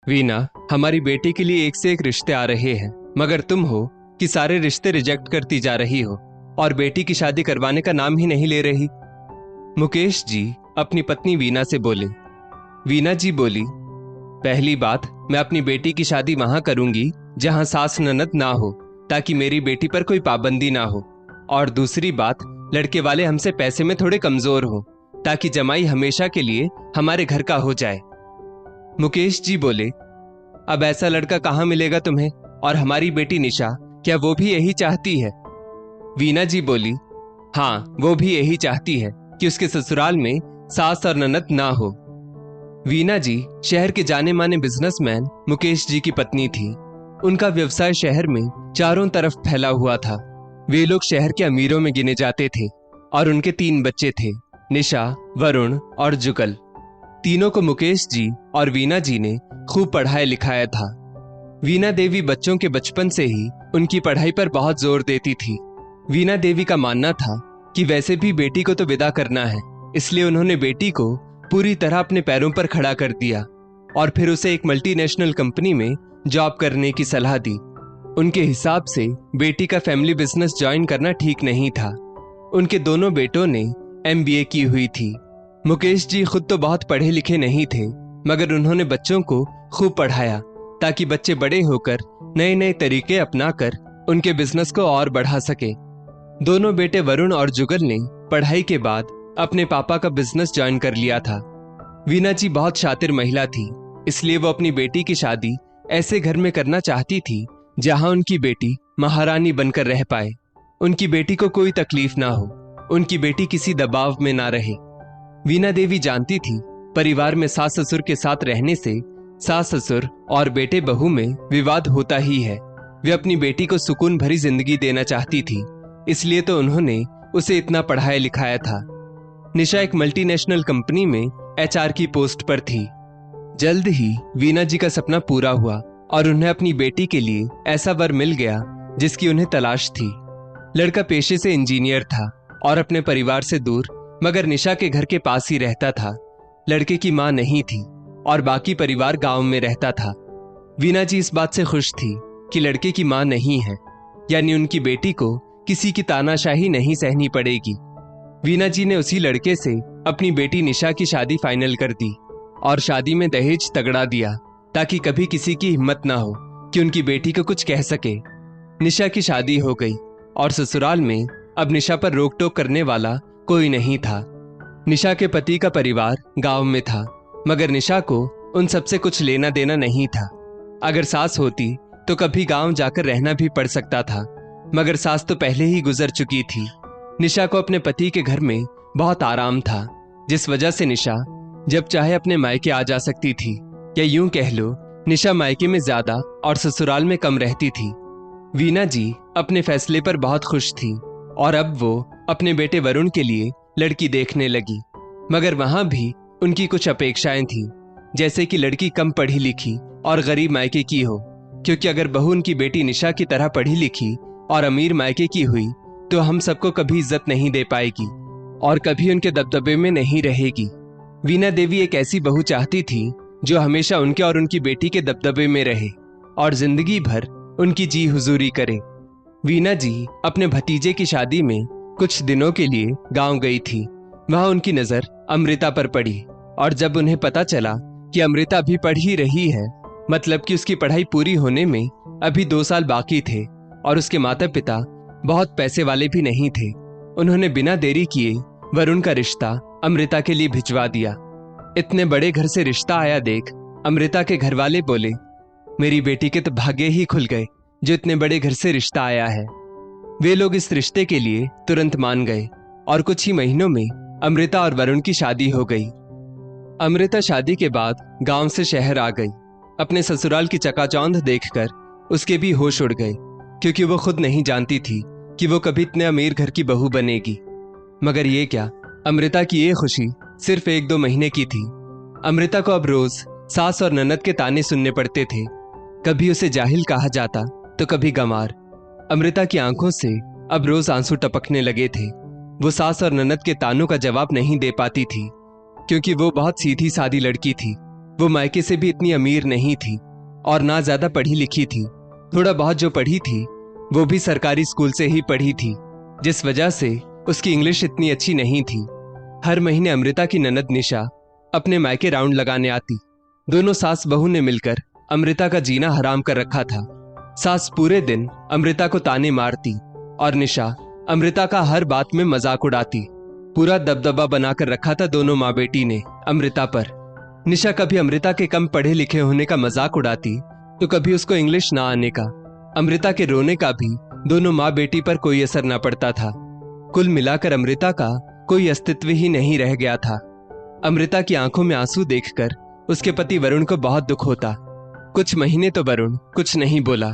वीना, हमारी बेटी के लिए एक से एक रिश्ते आ रहे हैं, मगर तुम हो कि सारे रिश्ते रिजेक्ट करती जा रही हो और बेटी की शादी करवाने का नाम ही नहीं ले रही। मुकेश जी अपनी पत्नी वीना से बोले। वीना जी बोली, पहली बात, मैं अपनी बेटी की शादी वहां करूंगी जहां सास ननद ना हो, ताकि मेरी बेटी पर कोई पाबंदी ना हो। और दूसरी बात, लड़के वाले हमसे पैसे में थोड़े कमजोर हो, ताकि जमाई हमेशा के लिए हमारे घर का हो जाए। मुकेश जी बोले, अब ऐसा लड़का कहां मिलेगा तुम्हें? और हमारी बेटी निशा, क्या वो भी यही चाहती है? वीना जी बोली, हाँ, वो भी यही चाहती है कि उसके ससुराल में सास और ननद ना हो। वीना जी शहर के जाने माने बिजनेसमैन मुकेश जी की पत्नी थी। उनका व्यवसाय शहर में चारों तरफ फैला हुआ था। वे लोग शहर के अमीरों में गिने जाते थे और उनके 3 बच्चे थे, निशा, वरुण और जुगल। तीनों को मुकेश जी और वीना जी ने खूब पढ़ाया लिखाया था। वीना देवी बच्चों के बचपन से ही उनकी पढ़ाई पर बहुत जोर देती थी। वीना देवी का मानना था कि वैसे भी बेटी को तो विदा करना है, इसलिए उन्होंने बेटी को पूरी तरह अपने पैरों पर खड़ा कर दिया और फिर उसे एक मल्टीनेशनल कंपनी में जॉब करने की सलाह दी। उनके हिसाब से बेटी का फैमिली बिजनेस ज्वाइन करना ठीक नहीं था। उनके दोनों बेटों ने MBA की हुई थी। मुकेश जी खुद तो बहुत पढ़े लिखे नहीं थे, मगर उन्होंने बच्चों को खूब पढ़ाया ताकि बच्चे बड़े होकर नए नए तरीके अपनाकर उनके बिजनेस को और बढ़ा सके। दोनों बेटे वरुण और जुगल ने पढ़ाई के बाद अपने पापा का बिजनेस ज्वाइन कर लिया था। वीना जी बहुत शातिर महिला थी, इसलिए वो अपनी बेटी की शादी ऐसे घर में करना चाहती थी जहां उनकी बेटी महारानी बनकर रह पाए। उनकी बेटी को कोई तकलीफ ना हो, उनकी बेटी किसी दबाव में ना रहे। वीना देवी जानती थी परिवार में सास ससुर के साथ रहने से सास ससुर और बेटे बहू में विवाद होता ही है। वे अपनी बेटी को सुकून भरी जिंदगी देना चाहती थी, इसलिए तो उन्होंने उसे इतना पढ़ाया लिखाया था। निशा एक मल्टीनेशनल कंपनी में HR की पोस्ट पर थी। जल्द ही वीना जी का सपना पूरा हुआ और उन्हें अपनी बेटी के लिए ऐसा वर मिल गया जिसकी उन्हें तलाश थी। लड़का पेशे से इंजीनियर था और अपने परिवार से दूर, मगर निशा के घर के पास ही रहता था। लड़के की मां नहीं थी और बाकी परिवार गांव में रहता था। वीना जी इस बात से खुश थी कि लड़के की मां नहीं है, यानी उनकी बेटी को किसी की तानाशाही नहीं सहनी पड़ेगी। वीना जी ने उसी लड़के से अपनी बेटी निशा की शादी फाइनल कर दी और शादी में दहेज तगड़ा दिया ताकि कभी किसी की हिम्मत ना हो कि उनकी बेटी को कुछ कह सके। निशा की शादी हो गई और ससुराल में अब निशा पर रोक टोक करने वाला कोई नहीं था। निशा के पति का परिवार गांव में था, मगर निशा को उन सबसे कुछ लेना देना नहीं था। अगर सास होती तो कभी गांव जाकर रहना भी पड़ सकता था, मगर सास तो पहले ही गुजर चुकी थी। निशा को अपने पति के घर में बहुत आराम था, जिस वजह से निशा जब चाहे अपने मायके आ जा सकती थी, या यूं कह लो निशा मायके में ज्यादा और ससुराल में कम रहती थी। वीना जी अपने फैसले पर बहुत खुश थी और अब वो अपने बेटे वरुण के लिए लड़की देखने लगी, मगर वहां भी उनकी कुछ अपेक्षाएं थी, जैसे कि लड़की कम पढ़ी लिखी और गरीब मायके की हो, क्योंकि अगर बहू उनकी बेटी निशा की तरह पढ़ी लिखी और अमीर मायके की हुई तो हम सबको कभी इज्जत नहीं दे पाएगी और कभी उनके दबदबे में नहीं रहेगी। वीना देवी एक ऐसी बहू चाहती थी जो हमेशा उनके और उनकी बेटी के दबदबे में रहे और जिंदगी भर उनकी जी हुजूरी करे। वीना जी अपने भतीजे की शादी में कुछ दिनों के लिए गांव गई थी। वहां उनकी नजर अमृता पर पड़ी और जब उन्हें पता चला कि अमृता अभी पढ़ ही रही है, मतलब कि उसकी पढ़ाई पूरी होने में अभी 2 साल बाकी थे और उसके माता पिता बहुत पैसे वाले भी नहीं थे, उन्होंने बिना देरी किए वरुण का रिश्ता अमृता के लिए भिजवा दिया। इतने बड़े घर से रिश्ता आया देख अमृता के घर वाले बोले, मेरी बेटी के तो भाग्य ही खुल गए जो इतने बड़े घर से रिश्ता आया है। वे लोग इस रिश्ते के लिए तुरंत मान गए और कुछ ही महीनों में अमृता और वरुण की शादी हो गई। अमृता शादी के बाद गांव से शहर आ गई। अपने ससुराल की चकाचौंध देखकर उसके भी होश उड़ गए, क्योंकि वो खुद नहीं जानती थी कि वो कभी इतने अमीर घर की बहू बनेगी। मगर ये क्या, अमृता की ये खुशी सिर्फ 1-2 महीने की थी। अमृता को अब रोज सास और ननद के ताने सुनने पड़ते थे। कभी उसे जाहिल कहा जाता तो कभी गंवार। अमृता की आंखों से अब रोज आंसू टपकने लगे थे। वो सास और ननद के तानों का जवाब नहीं दे पाती थी, क्योंकि वो बहुत सीधी सादी लड़की थी। वो मायके से भी इतनी अमीर नहीं थी और ना ज्यादा पढ़ी लिखी थी। थोड़ा बहुत जो पढ़ी थी वो भी सरकारी स्कूल से ही पढ़ी थी, जिस वजह से उसकी इंग्लिश इतनी अच्छी नहीं थी। हर महीने अमृता की ननद निशा अपने मायके राउंड लगाने आती। दोनों सास बहू ने मिलकर अमृता का जीना हराम कर रखा था। सास पूरे दिन अमृता को ताने मारती और निशा अमृता का हर बात में मजाक उड़ाती। पूरा दबदबा बनाकर रखा था दोनों माँ बेटी ने अमृता पर। निशा कभी अमृता के कम पढ़े लिखे होने का मजाक उड़ाती तो कभी उसको इंग्लिश ना आने का। अमृता के रोने का भी दोनों माँ बेटी पर कोई असर न पड़ता था। कुल मिलाकर अमृता का कोई अस्तित्व ही नहीं रह गया था। अमृता की आंखों में आंसू देखकर उसके पति वरुण को बहुत दुख होता। कुछ महीने तो वरुण कुछ नहीं बोला,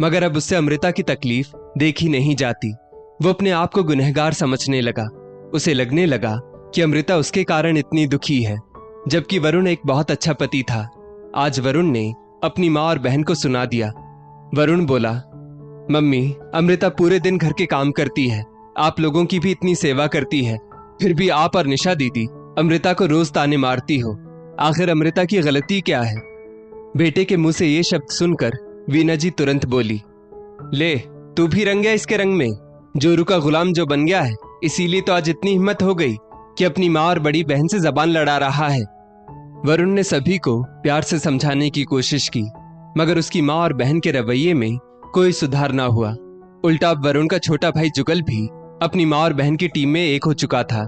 मगर अब उससे अमृता की तकलीफ देखी नहीं जाती। वो अपने आप को गुनहगार समझने लगा। उसे लगने लगा कि अमृता उसके कारण इतनी दुखी है, जबकि वरुण एक बहुत अच्छा पति था। आज वरुण ने अपनी माँ और बहन को सुना दिया। वरुण बोला, मम्मी, अमृता पूरे दिन घर के काम करती है, आप लोगों की भी इतनी सेवा करती है, फिर भी आप और निशा दीदी अमृता को रोज ताने मारती हो। आखिर अमृता की गलती क्या है? बेटे के मुंह से ये शब्द सुनकर वीना जी तुरंत बोली, ले, तू भी रंग गया इसके रंग में। जोरू का गुलाम जो बन गया है, इसीलिए तो आज इतनी हिम्मत हो गई कि अपनी माँ और बड़ी बहन से जबान लड़ा रहा है। वरुण ने सभी को प्यार से समझाने की कोशिश की, मगर उसकी माँ और बहन के रवैये में कोई सुधार ना हुआ। उल्टा अब वरुण का छोटा भाई जुगल भी अपनी माँ और बहन की टीम में एक हो चुका था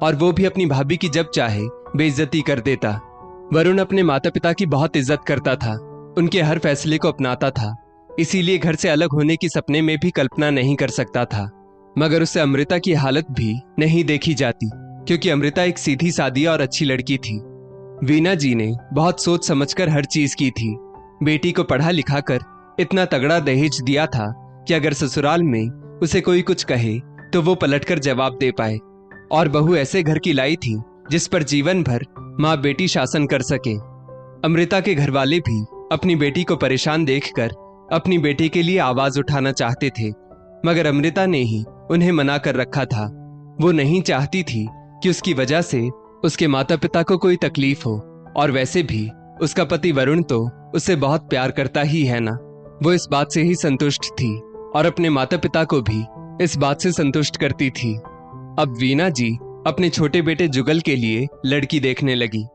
और वो भी अपनी भाभी की जब चाहे बेइज्जती कर देता। वरुण अपने माता पिता की बहुत इज्जत करता था, उनके हर फैसले को अपनाता था, इसीलिए घर से अलग होने की सपने में भी कल्पना नहीं कर सकता था। मगर उससे अमृता की हालत भी नहीं देखी जाती, क्योंकि अमृता एक सीधी सादी और अच्छी लड़की थी। वीना जी ने बहुत सोच समझकर हर चीज की थी। बेटी को पढ़ा लिखा कर इतना तगड़ा दहेज दिया था कि अगर ससुराल में उसे कोई कुछ कहे तो वो पलटकर जवाब दे पाए। और बहू ऐसे घर की लाई थी जिस पर जीवन भर माँ बेटी शासन कर सके। अमृता के घर वाले भी अपनी बेटी को परेशान देखकर अपनी बेटी के लिए आवाज उठाना चाहते थे, मगर अमृता ने ही उन्हें मना कर रखा था। वो नहीं चाहती थी कि उसकी वजह से उसके माता पिता को कोई तकलीफ हो, और वैसे भी उसका पति वरुण तो उससे बहुत प्यार करता ही है ना। वो इस बात से ही संतुष्ट थी और अपने माता पिता को भी इस बात से संतुष्ट करती थी। अब वीना जी अपने छोटे बेटे जुगल के लिए लड़की देखने लगी।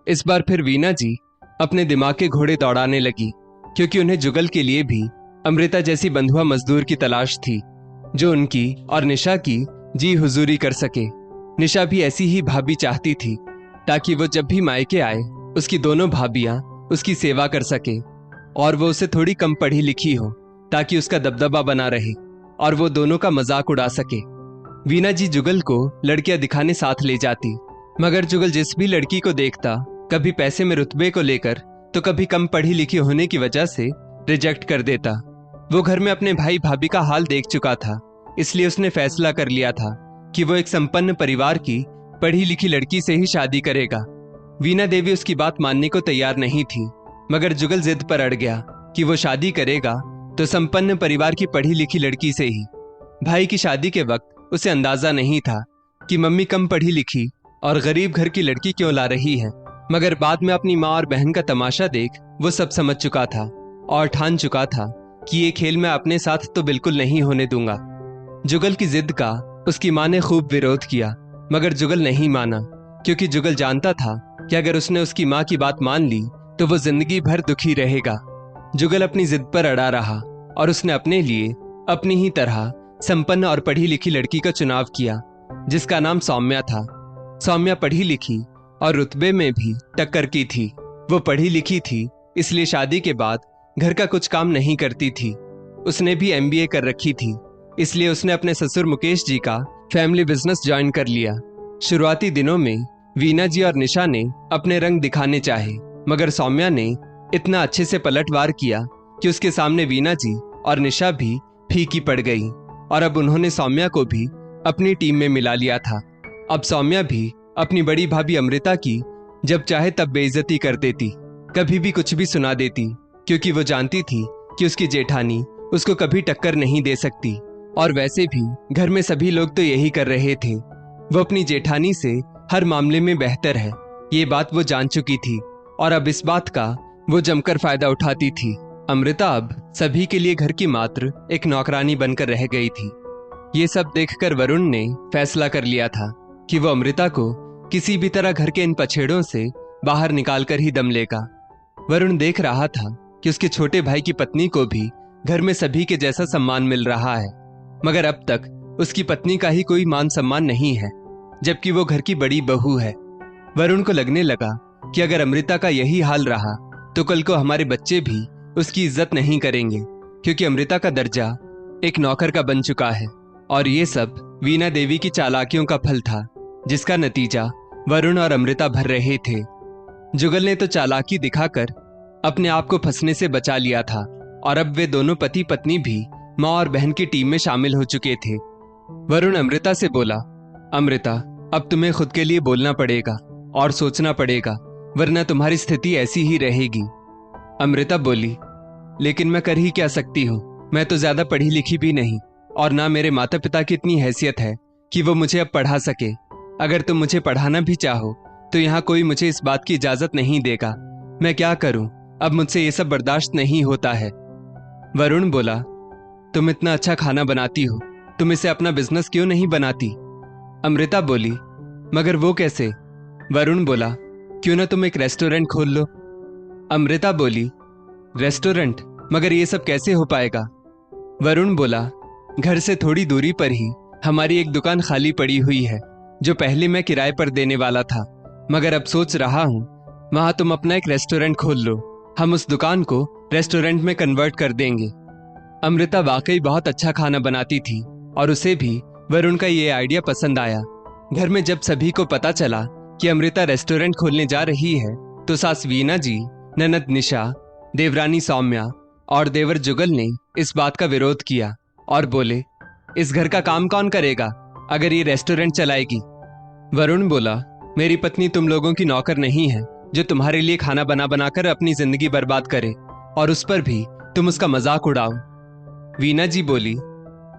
इस बार फिर वीना जी अपने दिमाग के घोड़े दौड़ाने लगी, क्योंकि उन्हें जुगल के लिए भी अमृता जैसी बंधुआ मजदूर की तलाश थी, जो उनकी और निशा की जी हुजूरी कर सके। निशा भी ऐसी ही भाभी चाहती थी, ताकि वो जब भी मायके आए उसकी दोनों भाभियां उसकी सेवा कर सके, और वो उसे थोड़ी कम पढ़ी लिखी हो, ताकि उसका दबदबा बना रहे और वो दोनों का मजाक उड़ा सके। वीना जी जुगल को लड़कियां दिखाने साथ ले जाती, मगर जुगल जिस भी लड़की को देखता, कभी पैसे में रुतबे को लेकर तो कभी कम पढ़ी लिखी होने की वजह से रिजेक्ट कर देता। वो घर में अपने भाई भाभी का हाल देख चुका था, इसलिए उसने फैसला कर लिया था कि वो एक संपन्न परिवार की पढ़ी लिखी लड़की से ही शादी करेगा। वीना देवी उसकी बात मानने को तैयार नहीं थी, मगर जुगल जिद पर अड़ गया कि वो शादी करेगा तो संपन्न परिवार की पढ़ी लिखी लड़की से ही। भाई की शादी के वक्त उसे अंदाजा नहीं था कि मम्मी कम पढ़ी लिखी और गरीब घर की लड़की क्यों ला रही है, मगर बाद में अपनी माँ और बहन का तमाशा देख वो सब समझ चुका था और ठान चुका था कि ये खेल मैं अपने साथ तो बिल्कुल नहीं होने दूंगा। जुगल की जिद का उसकी माँ ने खूब विरोध किया, मगर जुगल नहीं माना, क्योंकि जुगल जानता था कि अगर उसने उसकी माँ की बात मान ली तो वो जिंदगी भर दुखी रहेगा। जुगल अपनी जिद पर अड़ा रहा और उसने अपने लिए अपनी ही तरह संपन्न और पढ़ी लिखी लड़की का चुनाव किया, जिसका नाम सौम्या था। सौम्या पढ़ी लिखी और रुतबे में भी टक्कर की थी। वो पढ़ी लिखी थी, इसलिए शादी के बाद घर का कुछ काम नहीं करती थी। उसने भी MBA कर रखी थी, इसलिए उसने अपने ससुर मुकेश जी का फैमिली बिजनेस ज्वाइन कर लिया। शुरुआती दिनों में वीना जी और निशा ने अपने रंग दिखाने चाहे, मगर सौम्या ने इतना अच्छे से पलटवार किया कि उसके सामने वीना जी और निशा भी फीकी पड़ गई, और अब उन्होंने सौम्या को भी अपनी टीम में मिला लिया था। अब सौम्या भी अपनी बड़ी भाभी अमृता की जब चाहे तब बेइज्जती कर देती, कभी भी कुछ भी सुना देती, क्योंकि वो जानती थी कि उसकी जेठानी उसको कभी टक्कर नहीं दे सकती। और वैसे भी घर में सभी लोग तो यही कर रहे थे। वो अपनी जेठानी से हर मामले में बेहतर है, ये बात वो जान चुकी थी, और अब इस बात का वो जमकर फायदा उठाती थी। अमृता अब सभी के लिए घर की मात्र एक नौकरानी बनकर रह गई थी। ये सब देखकर वरुण ने फैसला कर लिया था कि वो अमृता को किसी भी तरह घर के इन पछेड़ों से बाहर निकालकर ही दम लेगा। वरुण देख रहा था कि उसके छोटे भाई की पत्नी को भी घर में सभी के जैसा सम्मान मिल रहा है, मगर अब तक उसकी पत्नी का ही कोई मान सम्मान नहीं है, जबकि वो घर की बड़ी बहू है। वरुण को लगने लगा कि अगर अमृता का यही हाल रहा तो कल को हमारे बच्चे भी उसकी इज्जत नहीं करेंगे, क्योंकि अमृता का दर्जा एक नौकर का बन चुका है। और ये सब वीणा देवी की चालाकियों का फल था, जिसका नतीजा वरुण और अमृता भर रहे थे। जुगल ने तो चालाकी दिखाकर अपने आप को फंसने से बचा लिया था, और अब वे दोनों पति पत्नी भी माँ और बहन की टीम में शामिल हो चुके थे। वरुण अमृता से बोला, अमृता, अब तुम्हें खुद के लिए बोलना पड़ेगा और सोचना पड़ेगा, वरना तुम्हारी स्थिति ऐसी ही रहेगी। अमृता बोली, लेकिन मैं कर ही क्या सकती हूँ, मैं तो ज्यादा पढ़ी लिखी भी नहीं, और ना मेरे माता पिता की इतनी हैसियत है कि वो मुझे अब पढ़ा सके। अगर तुम मुझे पढ़ाना भी चाहो तो यहाँ कोई मुझे इस बात की इजाजत नहीं देगा। मैं क्या करूं, अब मुझसे ये सब बर्दाश्त नहीं होता है। वरुण बोला, तुम इतना अच्छा खाना बनाती हो, तुम इसे अपना बिजनेस क्यों नहीं बनाती? अमृता बोली, मगर वो कैसे? वरुण बोला, क्यों ना तुम एक रेस्टोरेंट खोल लो। अमृता बोली, रेस्टोरेंट? मगर ये सब कैसे हो पाएगा? वरुण बोला, घर से थोड़ी दूरी पर ही हमारी एक दुकान खाली पड़ी हुई है, जो पहले मैं किराए पर देने वाला था, मगर अब सोच रहा हूँ वहां तुम अपना एक रेस्टोरेंट खोल लो, हम उस दुकान को रेस्टोरेंट में कन्वर्ट कर देंगे। अमृता वाकई बहुत अच्छा खाना बनाती थी और उसे भी वरुण का ये आइडिया पसंद आया। घर में जब सभी को पता चला कि अमृता रेस्टोरेंट खोलने जा रही है तो सास वीणा जी, ननद निशा, देवरानी सौम्या और देवर जुगल ने इस बात का विरोध किया और बोले, इस घर का काम कौन करेगा अगर ये रेस्टोरेंट चलाएगी? वरुण बोला, मेरी पत्नी तुम लोगों की नौकर नहीं है जो तुम्हारे लिए खाना बना बनाकर अपनी जिंदगी बर्बाद करे और उस पर भी तुम उसका मजाक उड़ाओ। वीणा जी बोली,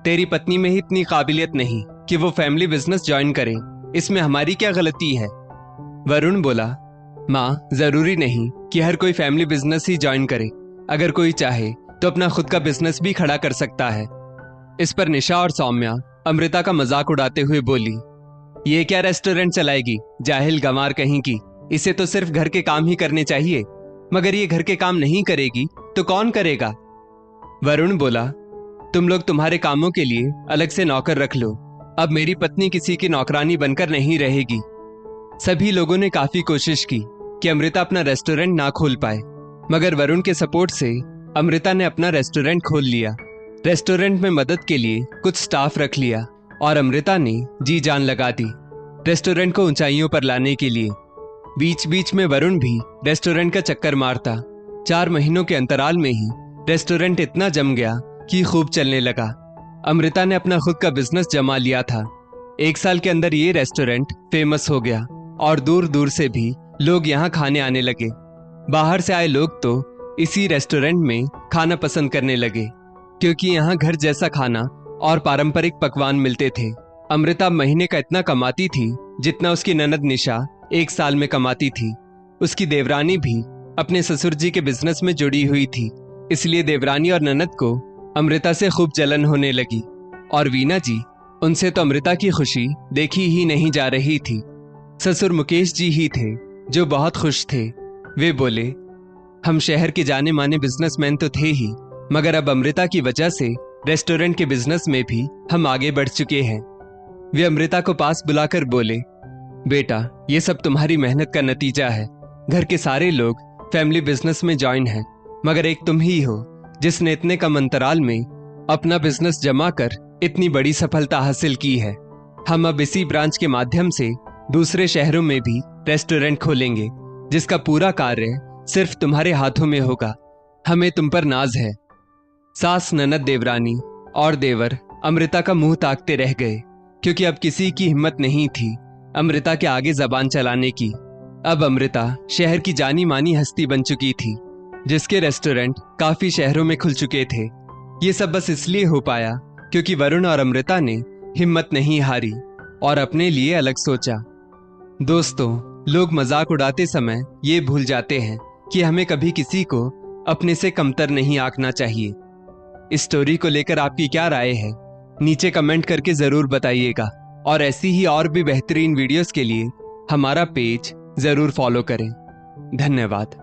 तेरी पत्नी में ही इतनी काबिलियत नहीं कि वो फैमिली बिजनेस ज्वाइन करे, इसमें हमारी क्या गलती है? वरुण बोला, माँ, जरूरी नहीं कि हर कोई फैमिली बिजनेस ही ज्वाइन करे, अगर कोई चाहे तो अपना खुद का बिजनेस भी खड़ा कर सकता है। इस पर निशा और सौम्या अमृता का मजाक उड़ाते हुए बोली, ये क्या रेस्टोरेंट चलाएगी, जाहिल गंवार कहीं की, इसे तो सिर्फ घर के काम ही करने चाहिए, मगर ये घर के काम नहीं करेगी तो कौन करेगा? वरुण बोला, तुम लोग तुम्हारे कामों के लिए अलग से नौकर रख लो, अब मेरी पत्नी किसी की नौकरानी बनकर नहीं रहेगी। सभी लोगों ने काफी कोशिश की कि अमृता अपना रेस्टोरेंट ना खोल पाए, मगर वरुण के सपोर्ट से अमृता ने अपना रेस्टोरेंट खोल लिया। रेस्टोरेंट में मदद के लिए कुछ स्टाफ रख लिया और अमृता ने जी जान लगा दी रेस्टोरेंट को ऊंचाइयों पर लाने के लिए। बीच बीच में वरुण भी रेस्टोरेंट का चक्कर मारता। 4 महीनों के अंतराल में ही रेस्टोरेंट इतना जम गया कि खूब चलने लगा। अमृता ने अपना खुद का बिजनेस जमा लिया था। 1 साल के अंदर ये रेस्टोरेंट फेमस हो गया और दूर दूर से भी लोग यहाँ खाने आने लगे। बाहर से आए लोग तो इसी रेस्टोरेंट में खाना पसंद करने लगे, क्योंकि यहाँ घर जैसा खाना और पारंपरिक पकवान मिलते थे। अमृता महीने का इतना कमाती थी जितना उसकी ननद निशा 1 साल में कमाती थी। उसकी देवरानी भी अपने ससुर जी के बिजनेस में जुड़ी हुई थी, इसलिए देवरानी और ननद को अमृता से खूब जलन होने लगी। और वीणा जी, उनसे तो अमृता की खुशी देखी ही नहीं जा रही थी। ससुर मुकेश जी ही थे जो बहुत खुश थे। वे बोले, हम शहर के जाने माने बिजनेसमैन तो थे ही, मगर अब अमृता की वजह से रेस्टोरेंट के बिजनेस में भी हम आगे बढ़ चुके हैं। वे अमृता को पास बुलाकर बोले, बेटा, ये सब तुम्हारी मेहनत का नतीजा है। घर के सारे लोग फैमिली बिजनेस में ज्वाइन हैं, मगर एक तुम ही हो जिसने इतने कम अंतराल में अपना बिजनेस जमा कर इतनी बड़ी सफलता हासिल की है। हम अब इसी ब्रांच के माध्यम से दूसरे शहरों में भी रेस्टोरेंट खोलेंगे, जिसका पूरा कार्य सिर्फ तुम्हारे हाथों में होगा। हमें तुम पर नाज है। सास, ननद, देवरानी और देवर अमृता का मुंह ताकते रह गए, क्योंकि अब किसी की हिम्मत नहीं थी अमृता के आगे जबान चलाने की। अब अमृता शहर की जानी मानी हस्ती बन चुकी थी, जिसके रेस्टोरेंट काफी शहरों में खुल चुके थे। ये सब बस इसलिए हो पाया क्योंकि वरुण और अमृता ने हिम्मत नहीं हारी और अपने लिए अलग सोचा। दोस्तों, लोग मजाक उड़ाते समय ये भूल जाते हैं कि हमें कभी किसी को अपने से कमतर नहीं आंकना चाहिए। इस स्टोरी को लेकर आपकी क्या राय है, नीचे कमेंट करके जरूर बताइएगा। और ऐसी ही और भी बेहतरीन वीडियोस के लिए हमारा पेज जरूर फॉलो करें। धन्यवाद।